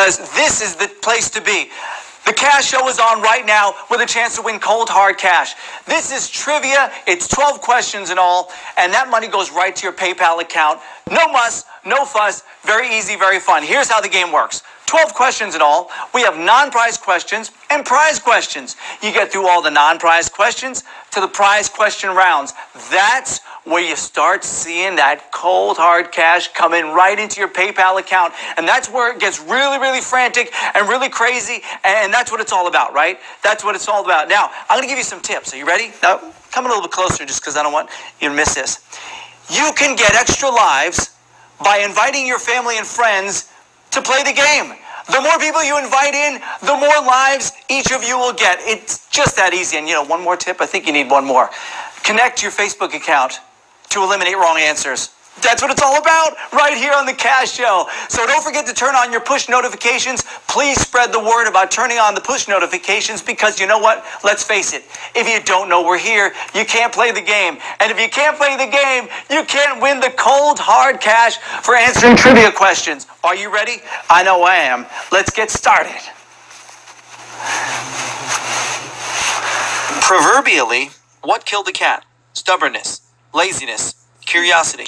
because this is the place to be. The cash show is on right now with a chance to win cold hard cash. This is trivia. It's 12 questions in all, and that money goes right to your PayPal account. No muss, no fuss, very easy, very fun. Here's how the game works. 12 questions in all. We have non-prize questions and prize questions. You get through all the non-prize questions to the prize question rounds. That's where you start seeing that cold hard cash coming right into your PayPal account. And that's where it gets really, really frantic and really crazy. And that's what it's all about, right? That's what it's all about. Now, I'm going to give you some tips. Are you ready? Now, come a little bit closer just because I don't want you to miss this. You can get extra lives by inviting your family and friends to play the game. The more people you invite in, the more lives each of you will get. It's just that easy. And one more tip. I think you need one more. Connect your Facebook account to eliminate wrong answers. That's what it's all about right here on the Cash Show. So don't forget to turn on your push notifications. Please spread the word about turning on the push notifications because you know what? Let's face it. If you don't know we're here, you can't play the game. And if you can't play the game, you can't win the cold, hard cash for answering trivia questions. Are you ready? I know I am. Let's get started. Proverbially, what killed the cat? Stubbornness, laziness, curiosity.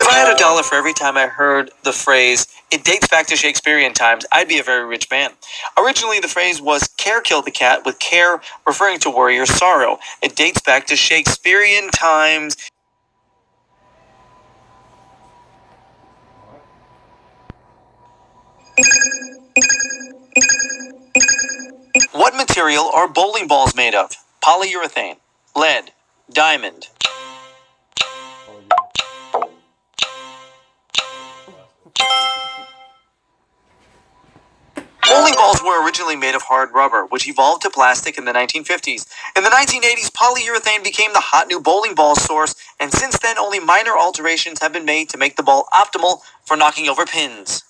If I had $1 for every time I heard the phrase, "It dates back to Shakespearean times," I'd be a very rich man. Originally, the phrase was "care killed the cat," with care referring to worry or sorrow. It dates back to Shakespearean times. What material are bowling balls made of? Polyurethane, lead, diamond. Bowling balls were originally made of hard rubber, which evolved to plastic in the 1950s. In the 1980s, polyurethane became the hot new bowling ball source, and since then, only minor alterations have been made to make the ball optimal for knocking over pins.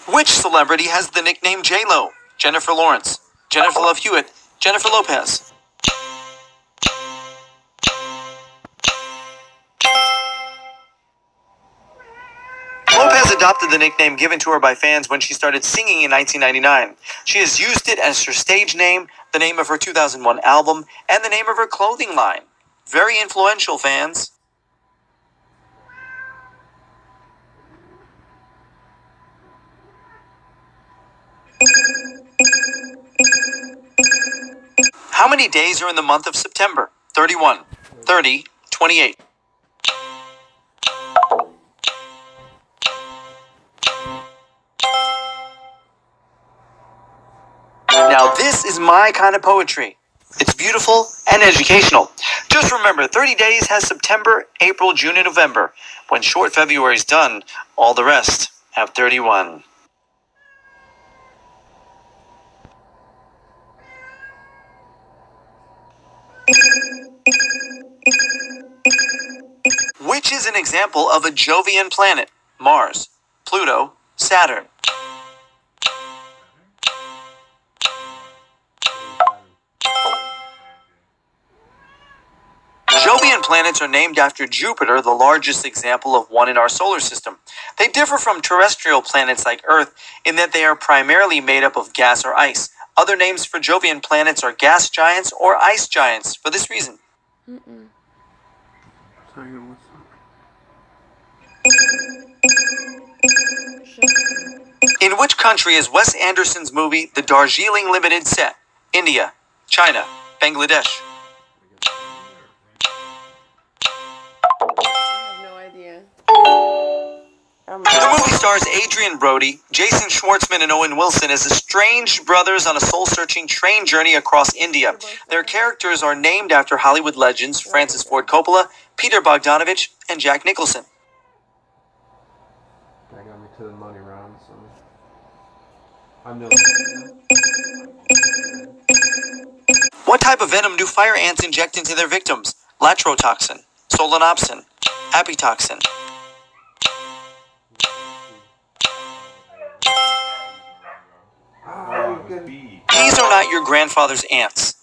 Which celebrity has the nickname J-Lo? Jennifer Lawrence, Jennifer Love Hewitt, Jennifer Lopez. Lopez adopted the nickname given to her by fans when she started singing in 1999. She has used it as her stage name, the name of her 2001 album, and the name of her clothing line. Very influential, fans. How many days are in the month of September? 31, 30, 28. Now this is my kind of poetry. It's beautiful and educational. Just remember, 30 days has September, April, June, and November. When short February is done, all the rest have 31. Which is an example of a Jovian planet? Mars, Pluto, Saturn. Jovian planets are named after Jupiter, the largest example of one in our solar system. They differ from terrestrial planets like Earth in that they are primarily made up of gas or ice. Other names for Jovian planets are gas giants or ice giants for this reason. In which country is Wes Anderson's movie The Darjeeling Limited set? India, China, Bangladesh. I have no idea. The movie stars Adrian Brody, Jason Schwartzman, and Owen Wilson as estranged brothers on a soul-searching train journey across India. Their characters are named after Hollywood legends Francis Ford Coppola, Peter Bogdanovich, and Jack Nicholson. That got me to the money round, so I'm What type of venom do fire ants inject into their victims? Latrotoxin, solanopsin, apitoxin. not your grandfather's ants.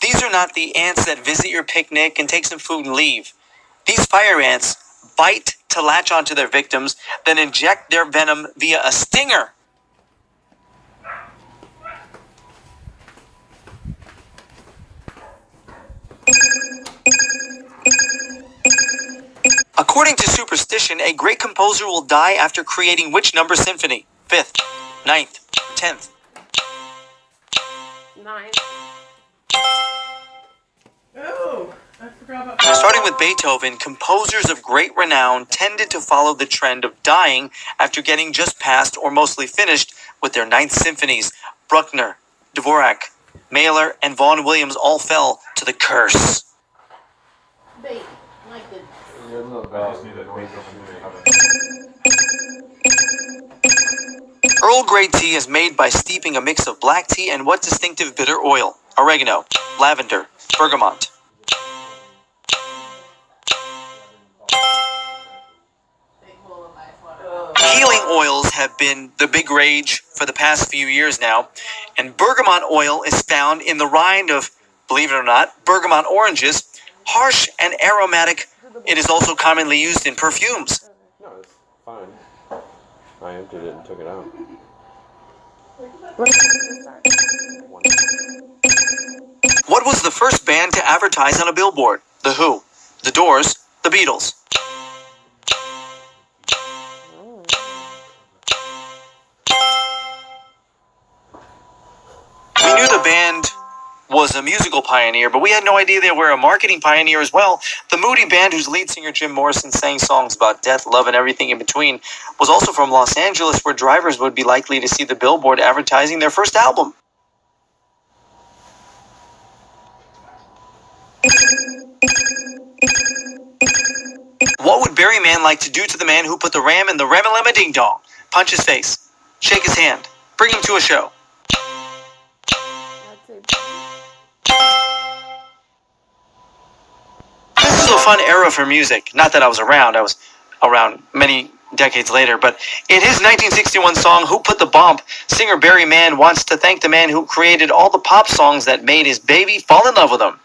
These are not the ants that visit your picnic and take some food and leave. These fire ants bite to latch onto their victims, then inject their venom via a stinger. According to superstition, a great composer will die after creating which number symphony? 5th, 9th, 10th. 9. Oh, I forgot about that. Starting with Beethoven, composers of great renown tended to follow the trend of dying after getting just past or mostly finished with their 9th symphonies. Bruckner, Dvorak, Mahler, and Vaughan Williams all fell to the curse. Bait, like the. There's no bell. Earl Grey tea is made by steeping a mix of black tea and what distinctive bitter oil? Oregano, lavender, bergamot. Healing oils have been the big rage for the past few years now, and bergamot oil is found in the rind of, believe it or not, bergamot oranges. Harsh and aromatic, it is also commonly used in perfumes. No, it's fine. I emptied it and took it out. What was the first band to advertise on a billboard? The Who, The Doors, The Beatles. We knew the band was a musical pioneer, but we had no idea they were a marketing pioneer as well. The Moody Band, whose lead singer Jim Morrison sang songs about death, love, and everything in between, was also from Los Angeles, where drivers would be likely to see the billboard advertising their first album. What would Barry Mann like to do to the man who put the ram in the Ram-a-lima Ding Dong? Punch his face, shake his hand, bring him to a show. This is a fun era for music. Not that I was around many decades later, but in his 1961 song, Who Put the Bomp, singer Barry Mann wants to thank the man who created all the pop songs that made his baby fall in love with him.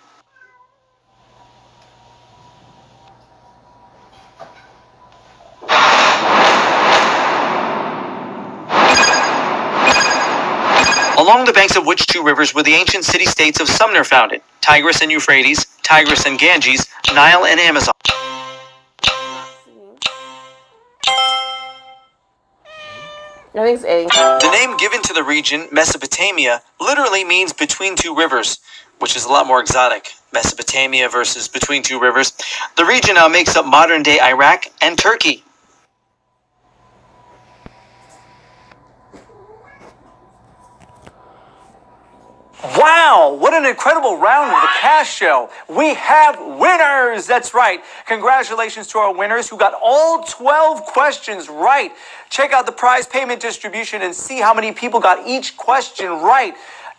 Along the banks of which two rivers were the ancient city-states of Sumner founded? Tigris and Euphrates, Tigris and Ganges, Nile and Amazon. I think it's A. The name given to the region, Mesopotamia, literally means between two rivers, which is a lot more exotic. Mesopotamia versus between two rivers. The region now makes up modern-day Iraq and Turkey. Wow, what an incredible round of the Cash Show. We have winners. That's right. Congratulations to our winners who got all 12 questions right. Check out the prize payment distribution and see how many people got each question right.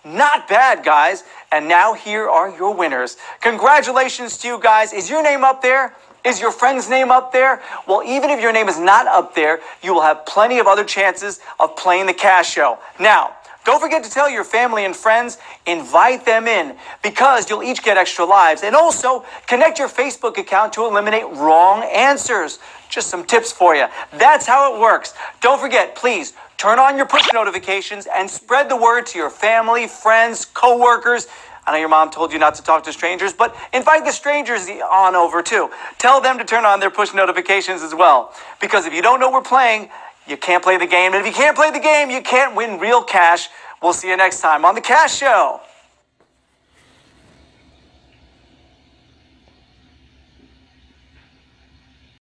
Not bad, guys. And now here are your winners. Congratulations to you guys. Is your name up there? Is your friend's name up there? Well, even if your name is not up there, you will have plenty of other chances of playing the Cash Show. Now, don't forget to tell your family and friends, invite them in, because you'll each get extra lives. And also, connect your Facebook account to eliminate wrong answers. Just some tips for you. That's how it works. Don't forget, please, turn on your push notifications and spread the word to your family, friends, co-workers. I know your mom told you not to talk to strangers, but invite the strangers on over too. Tell them to turn on their push notifications as well. Because if you don't know we're playing, you can't play the game. And if you can't play the game, you can't win real cash. We'll see you next time on The Cash Show.